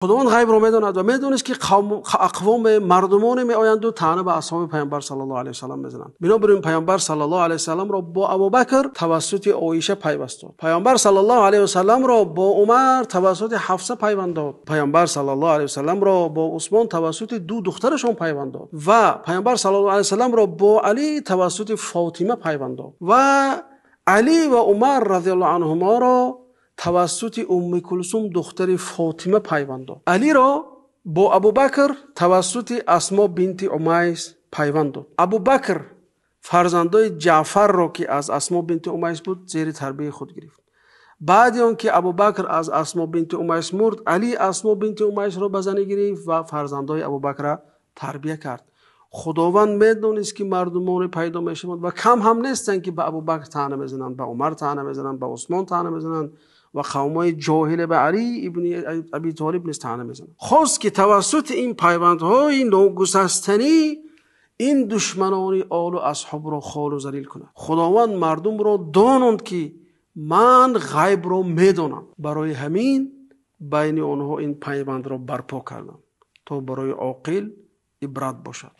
خداوند غیب رو میداند و میدونست که اقوام مردمانی میآیند و طعنه به اصحاب پیامبر صلی الله علیه و سلم میزنند. بنابراین پیامبر صلی الله علیه و سلم را با ابوبکر توسط عایشه پیوست داد. پیامبر صلی الله علیه و سلم را با عمر توسط حفصه پیوند داد. پیامبر صلی الله علیه و سلم را با عثمان توسط دو دخترشون پیوند داد و پیامبر صلی الله علیه و سلم را با علی توسط فاطمه پیوند داد و علی و عمر رضی الله عنهما را توسط ام کلثوم دختر فاطمه پیوند داد. علی را با ابوبکر توسط اسما بنت امیس پیوند داد. ابوبکر فرزندای جعفر را که از اسما بنت امیس بود زیر تربیت خود گرفت. بعد آن که ابوبکر از اسما بنت امیس مرد، علی اسما بنت امیس را به زنی گرفت و فرزندای ابوبکر را تربیت کرد. خداوند میدونست که مردمان پیدا میشوند و کم هم نیستند که به ابوبکر طعنه میزنند، به عمر طعنه میزنند، به عثمان طعنه میزنند و قومای جاهل به علی ابن ابی طالب نیز طعنه میزنند. خواست که توسط این پیوندهای ناگسستنی این دشمنان آل و اصحاب را خار و ذلیل کنه. خداوند مردم را دانند که من غیب را میدانم، برای همین بین آنها این پیوند را برپا کردم تا برای عاقل عبرت باشد.